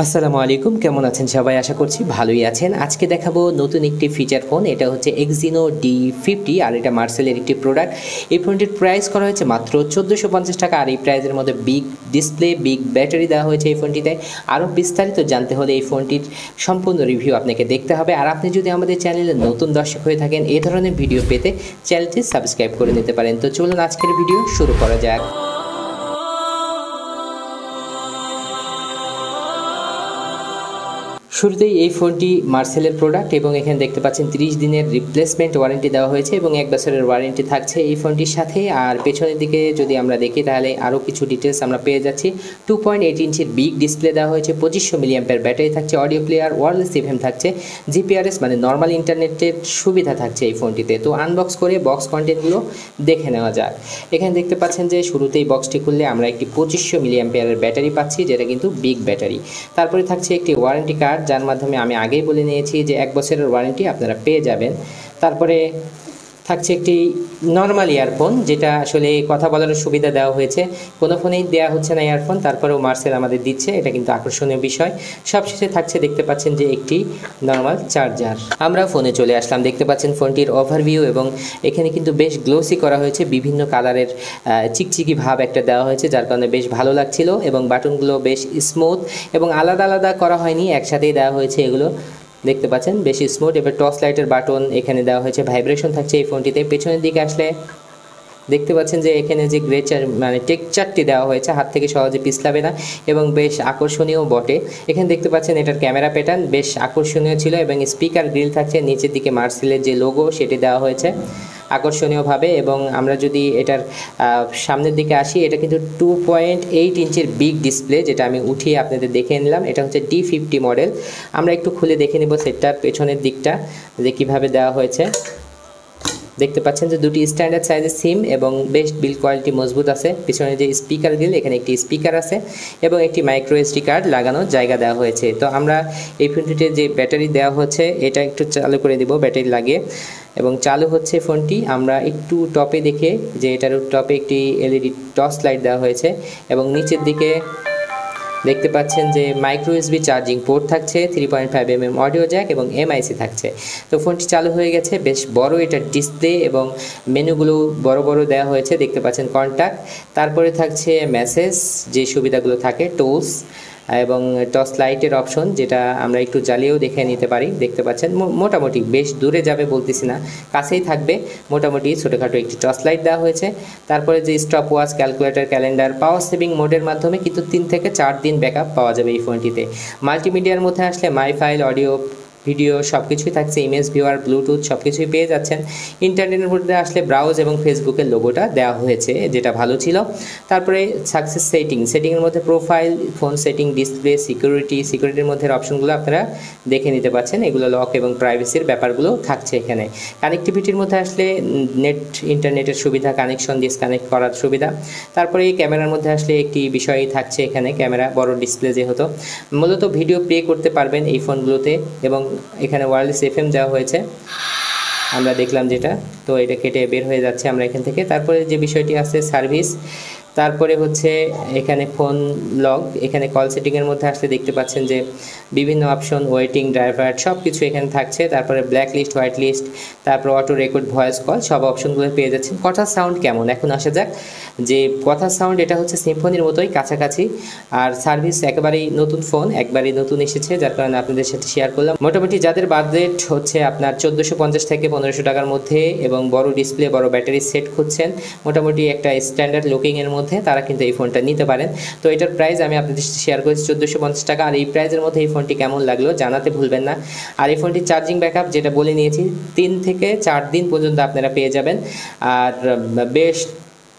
আসসালামু আলাইকুম, কেমন আছেন সবাই? আশা করছি ভালোই আছেন। আজকে দেখাবো নতুন একটি ফিচার ফোন। এটা হচ্ছে AXINO D50 আর এটা মার্সেলের একটি প্রোডাক্ট। এই ফোনটির প্রাইস করা হয়েছে মাত্র 1450 টাকা। আর এই প্রাইসের মধ্যে বিগ ডিসপ্লে, বিগ ব্যাটারি দেওয়া হয়েছে এই ফোনটিতে। আরও বিস্তারিত জানতে হলে এই ফোনটির সম্পূর্ণ রিভিউ আপনাকে দেখতে হবে। আর আপনি যদি আমাদের চ্যানেলে নতুন দর্শক হয়ে থাকেন, এই ধরনের ভিডিও পেতে চ্যানেলটি সাবস্ক্রাইব করে নিতে পারেন। তো চলুন আজকের ভিডিও শুরু করা যাক। শুরুতেই এই ফোনটি মার্সেলের প্রোডাক্ট এবং এখানে দেখতে পাচ্ছেন 30 দিনের রিপ্লেসমেন্ট ওয়ারেন্টি দেওয়া হয়েছে এবং 1 বছরের ওয়ারেন্টি থাকছে এই ফোনটির সাথে। আর পেছনের দিকে যদি আমরা দেখি তাহলে আরও কিছু ডিটেলস আমরা পেয়ে যাচ্ছি। 2.8 ইঞ্চির বিগ ডিসপ্লে দেওয়া হয়েছে, 2500 মিলিঅ্যাম্পিয়ার ব্যাটারি থাকছে, অডিও প্লেয়ার, ওয়্যারলেস FM থাকছে, জিপিআরএস মানে নর্মাল ইন্টারনেটের সুবিধা থাকছে এই ফোনটিতে। তো আনবক্স করে বক্স কন্টেন্টগুলো দেখে নেওয়া যাক। এখানে দেখতে পাচ্ছেন যে শুরুতেই বক্সটি খুললে আমরা একটি 2500 মিলিঅ্যাম্পিয়ারের ব্যাটারি পাচ্ছি, যেটা কিন্তু বিগ ব্যাটারি। তারপরে থাকছে একটি ওয়ারেন্টি কার্ড, যার মাধ্যমে আমি আগেই বলে নিয়েছি যে 1 বছরের ওয়ারেন্টি আপনারা পেয়ে যাবেন। তারপরে থাকছে একটি নর্মাল ইয়ারফোন, যেটা আসলে কথা বলার সুবিধা দেওয়া হয়েছে। কোনো ফোনেই দেওয়া হচ্ছে না ইয়ারফোন, তারপরেও মার্সেল আমাদের দিচ্ছে, এটা কিন্তু আকর্ষণীয় বিষয়। সবশেষে থাকছে দেখতে পাচ্ছেন যে একটি নর্মাল চার্জার। আমরা ফোনে চলে আসলাম, দেখতে পাচ্ছেন ফোনটির ওভারভিউ এবং এখানে কিন্তু বেশ গ্লোসি করা হয়েছে, বিভিন্ন কালারের চিকচিকি ভাব একটা দেওয়া হয়েছে, যার কারণে বেশ ভালো লাগছিল। এবং বাটনগুলো বেশ স্মুথ এবং আলাদা আলাদা করা হয়নি, একসাথেই দেওয়া হয়েছে। এগুলো দেখতে পাচ্ছেন বেশ স্মুথ। এবার টর্চ লাইটের বাটন এখানে দেওয়া হয়েছে, ভাইব্রেশন থাকছে এই ফোনটিতে। পেছনের দিকে আসলে দেখতে পাচ্ছেন যে এখানে যে গ্রেচার মানে টেক্সচারটি দেওয়া হয়েছে, হাত থেকে সহজে পিছলাবে না এবং বেশ আকর্ষণীয় বটে। এখানে দেখতে পাচ্ছেন এটার ক্যামেরা প্যাটার্ন বেশ আকর্ষণীয় ছিল এবং স্পিকার গ্রিল থাকছে। নিচের দিকে মার্সেলের যে লোগো সেটি দেওয়া হয়েছে আকর্ষণীয়ভাবে। এবং আমরা যদি এটার সামনের দিকে আসি, এটা কিন্তু 2.8 ইঞ্চির বিগ ডিসপ্লে, যেটা আমি উঠিয়ে আপনাদের দেখে নিলাম। এটা হচ্ছে D50 মডেল। আমরা একটু খুলে দেখে নেব সেটটার পেছনের দিকটা যে কীভাবে দেওয়া হয়েছে। দেখতে পাচ্ছেন যে দুটি স্ট্যান্ডার্ড সাইজের সিম এবং বেশ বিল্ড কোয়ালিটি মজবুত আছে। পিছনে যে স্পিকার গ্রিল, এখানে একটি স্পিকার আছে এবং একটি মাইক্রো SD কার্ড লাগানোর জায়গা দেওয়া হয়েছে। তো আমরা এই ফোনটিতে যে ব্যাটারি দেওয়া হচ্ছে এটা একটু চালু করে দিব ব্যাটারি লাগিয়ে, এবং চালু হচ্ছে ফোনটি। আমরা একটু টপে দেখে যে এটার টপে একটি LED টর্চ লাইট দেওয়া হয়েছে এবং নিচের দিকে দেখতে পাচ্ছেন যে মাইক্রো USB চার্জিং পোর্ট থাকছে, 3.5mm অডিও জ্যাক এবং MIC থাকছে। তো ফোনটি চালু হয়ে গেছে। বেশ বড় এটার ডিসপ্লে এবং মেনুগুলো বড় বড় দেওয়া হয়েছে, দেখতে পাচ্ছেন কন্ট্যাক্ট। তারপরে থাকছে মেসেজ, যে সুবিধাগুলো থাকে, টুলস এবং টর্চ লাইটের অপশন, যেটা আমরা একটু জ্বালিয়েও দেখে নিতে পারি। দেখতে পাচ্ছেন মোটামুটি বেশ দূরে যাবে বলতেছি না, কাছেই থাকবে। মোটামুটি ছোটোখাটো একটি টর্চ লাইট দেওয়া হয়েছে। তারপরে যে stop watch, calculator, calendar, power saving মোডের মাধ্যমে কিন্তু 3 থেকে 4 দিন ব্যাকআপ পাওয়া যাবে এই ফোনটিতে। মাল্টিমিডিয়ার মধ্যে আসলে মাই ফাইল, অডিও, ভিডিও সব কিছুই থাকছে, ইমেজ ভিউয়ার, ব্লুটুথ সব কিছুই পেয়ে যাচ্ছেন। ইন্টারনেটের মধ্যে আসলে ব্রাউজ এবং ফেসবুকের লোগোটা দেওয়া হয়েছে, যেটা ভালো ছিল। তারপরে সাকসেস সেটিংয়ের মধ্যে প্রোফাইল, ফোন সেটিং, ডিসপ্লে, সিকিউরিটির মধ্যে অপশনগুলো আপনারা দেখে নিতে পাচ্ছেন। এগুলো লক এবং প্রাইভেসির ব্যাপারগুলো থাকছে এখানে। কানেক্টিভিটির মধ্যে আসলে ইন্টারনেটের সুবিধা, কানেকশন ডিসকানেক্ট করার সুবিধা। তারপরে এই ক্যামেরার মধ্যে আসলে একটি বিষয় থাকছে, এখানে ক্যামেরা বড় ডিসপ্লে যেহেতু মূলত ভিডিও প্লে করতে পারবেন এই ফোনগুলোতে। এবং এখানে ওয়্যারলেস FM দেওয়া হয়েছে, আমরা দেখলাম যেটা। তো এটা কেটে বের হয়ে যাচ্ছে আমরা এখান থেকে। তারপরে যে বিষয়টি আছে সার্ভিস, তারপরে হচ্ছে এখানে ফোন লগ, এখানে কল সেটিংয়ের মধ্যে আসলে দেখতে পাচ্ছেন যে বিভিন্ন অপশন, ওয়েটিং, ড্রাইভার সব কিছু এখানে থাকছে। তারপরে ব্ল্যাক লিস্ট, হোয়াইট লিস্ট, তারপর অটো রেকর্ড, ভয়েস কল সব অপশনগুলো পেয়ে যাচ্ছেন। কথার সাউন্ড কেমন, এখন আসা যাক যে কথার সাউন্ড। এটা হচ্ছে সিম্ফনির মতোই কাছাকাছি। আর সার্ভিস একেবারেই নতুন ফোন, একবারেই নতুন এসেছে, যার কারণে আপনাদের সাথে শেয়ার করলাম। মোটামুটি যাদের বাজেট হচ্ছে আপনার 1450 থেকে 1500 টাকার মধ্যে এবং বড় ডিসপ্লে, বড় ব্যাটারি সেট খুঁজছেন, মোটামুটি একটা স্ট্যান্ডার্ড লুকিংয়ের মধ্যে, তারা কিন্তু এই ফোনটা নিতে পারেন। তো এটার প্রাইস আমি আপনাদের সাথে শেয়ার করেছি 1450 টাকা। আর এই প্রাইসের মধ্যে এই ফোনটি কেমন লাগলো জানাতে ভুলবেন না। আর এই ফোনটির চার্জিং ব্যাকআপ যেটা বলে নিয়েছি, 3 থেকে 4 দিন পর্যন্ত আপনারা পেয়ে যাবেন। আর বেশ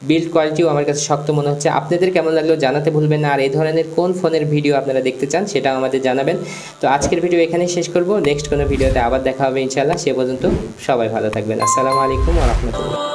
বিল্ড কোয়ালিটিও আমার কাছে শক্ত মনে হচ্ছে। আপনাদের কেমন লাগলো জানাতে ভুলবেন না। আর এই ধরনের কোন ফোনের ভিডিও আপনারা দেখতে চান সেটাও আমাদের জানাবেন। তো আজকের ভিডিও এখানেই শেষ করব, নেক্সট কোনো ভিডিওতে আবার দেখা হবে ইনশাআল্লাহ। সে পর্যন্ত সবাই ভালো থাকবেন। আসসালামু আলাইকুম ওয়া রাহমাতুল্লাহ।